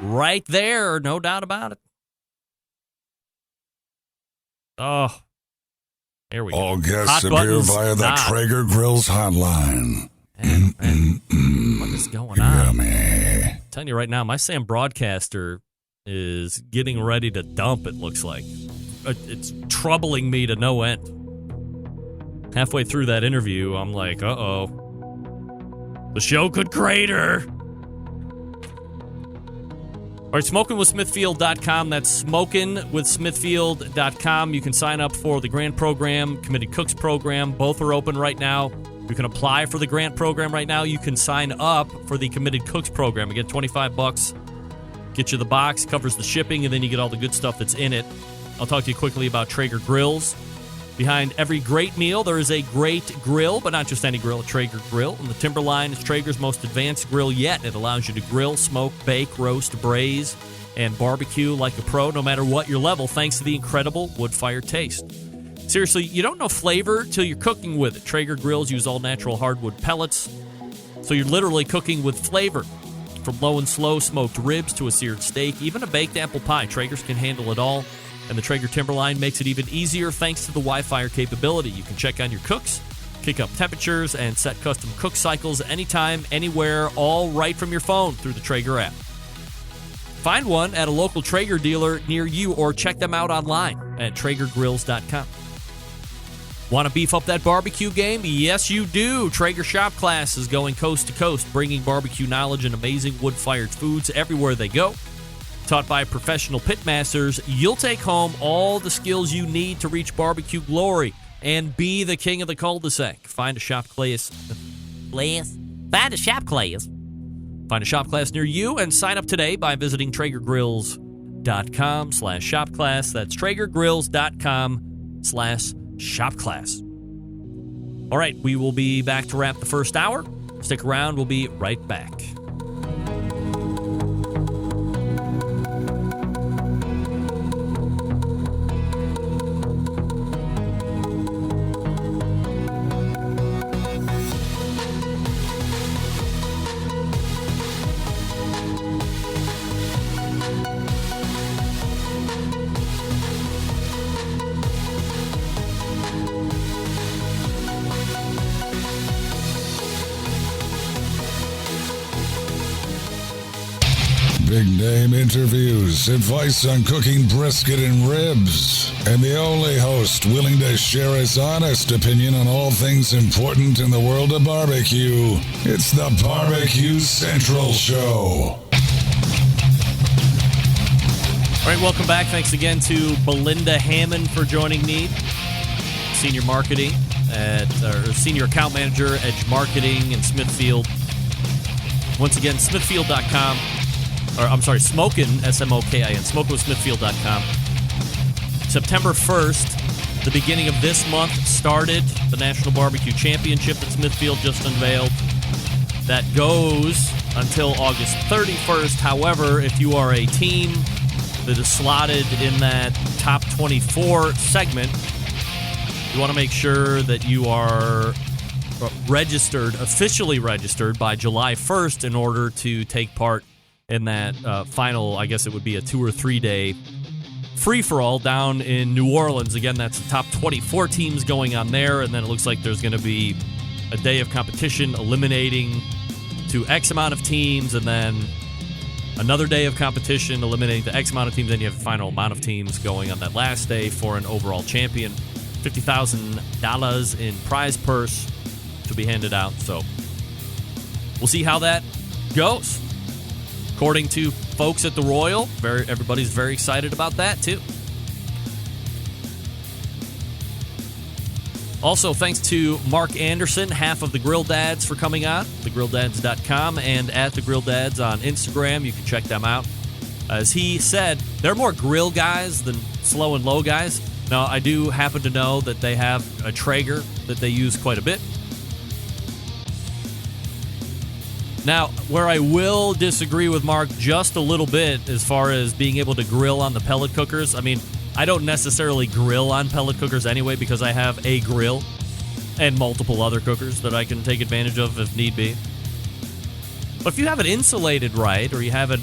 Right there. No doubt about it. Oh, here we go. All guests Hot appear buttons via the not. Traeger Grills hotline. What is going on? Yummy. I'm telling you right now, my Sam broadcaster is getting ready to dump, it looks like. It's troubling me to no end. Halfway through that interview, I'm like, uh-oh. The show could crater. All right, smokingwithsmithfield.com. That's smokingwithsmithfield.com. You can sign up for the grant program, Committed Cooks program. Both are open right now. You can apply for the grant program right now. You can sign up for the Committed Cooks program. Again, $25. Get you the box, covers the shipping, and then you get all the good stuff that's in it. I'll talk to you quickly about Traeger grills. Behind every great meal, there is a great grill, but not just any grill, a Traeger grill. And the Timberline is Traeger's most advanced grill yet. It allows you to grill, smoke, bake, roast, braise, and barbecue like a pro, no matter what your level, thanks to the incredible wood-fired taste. Seriously, you don't know flavor till you're cooking with it. Traeger grills use all-natural hardwood pellets, so you're literally cooking with flavor. From low and slow smoked ribs to a seared steak, even a baked apple pie, Traegers can handle it all. And the Traeger Timberline makes it even easier thanks to the Wi-Fi capability. You can check on your cooks Kick up temperatures and set custom cook cycles anytime, anywhere, all right from your phone through the Traeger app. Find one at a local Traeger dealer near you or check them out online at TraegerGrills.com. Want to beef up that barbecue game? Yes, you do. Traeger Shop Class is going coast to coast, bringing barbecue knowledge and amazing wood-fired foods everywhere they go. Taught by professional pit masters, you'll take home all the skills you need to reach barbecue glory and be the king of the cul-de-sac. Find a shop class. Find a shop class. Find a shop class near you and sign up today by visiting TraegerGrills.com/shopclass. That's TraegerGrills.com/shopclass. All right, we will be back to wrap the first hour. Stick around. We'll be right back. Big name interviews, advice on cooking brisket and ribs, and the only host willing to share his honest opinion on all things important in the world of barbecue. It's the Barbecue Central Show. All right, welcome back. Thanks again to Belinda Hammond for joining me, Senior Marketing Senior Account Manager, Edge Marketing in Smithfield. Once again, Smithfield.com. Smokin, S-M-O-K-I-N, SmokinWithSmithfield.com. September 1st, the beginning of this month, started the National Barbecue Championship that Smithfield just unveiled. That goes until August 31st. However, if you are a team that is slotted in that top 24 segment, you want to make sure that you are officially registered by July 1st in order to take part in that final, I guess it would be a 2 or 3 day free-for-all down in New Orleans. Again, that's the top 24 teams going on there, and then it looks like there's going to be a day of competition eliminating to X amount of teams, and then another day of competition eliminating to X amount of teams. Then you have the final amount of teams going on that last day for an overall champion. $50,000 in prize purse to be handed out. So we'll see how that goes. According to folks at the Royal, everybody's very excited about that, too. Also, thanks to Mark Anderson, half of the Grill Dads, for coming on, thegrilldads.com, and at the Grill Dads on Instagram. You can check them out. As he said, they're more grill guys than slow and low guys. Now, I do happen to know that they have a Traeger that they use quite a bit. Now, where I will disagree with Mark just a little bit as far as being able to grill on the pellet cookers, I mean, I don't necessarily grill on pellet cookers anyway because I have a grill and multiple other cookers that I can take advantage of if need be. But if you have it insulated right, or you have it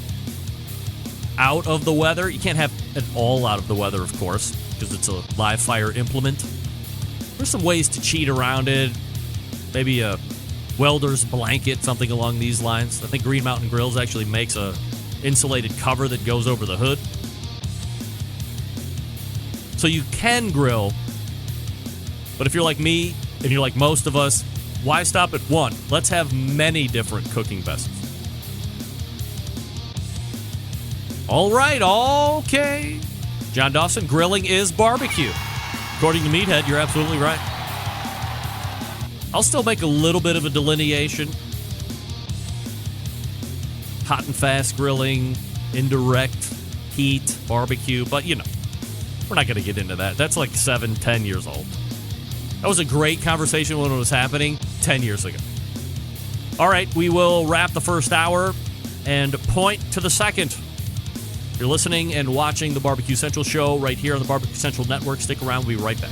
out of the weather, you can't have it all out of the weather, of course, because it's a live fire implement. There's some ways to cheat around it. Maybe a welder's blanket, something along these lines. I think Green Mountain Grills actually makes a insulated cover that goes over the hood. So you can grill, but if you're like me, and you're like most of us, why stop at one? Let's have many different cooking vessels. All right, okay. John Dawson, grilling is barbecue. According to Meathead, you're absolutely right. I'll still make a little bit of a delineation. Hot and fast grilling, indirect heat, barbecue, but you know, we're not going to get into that. That's like 7-10 years old. That was a great conversation when it was happening 10 years ago. All right, we will wrap the first hour and point to the second. You're listening and watching the Barbecue Central show right here on the Barbecue Central Network. Stick around. We'll be right back.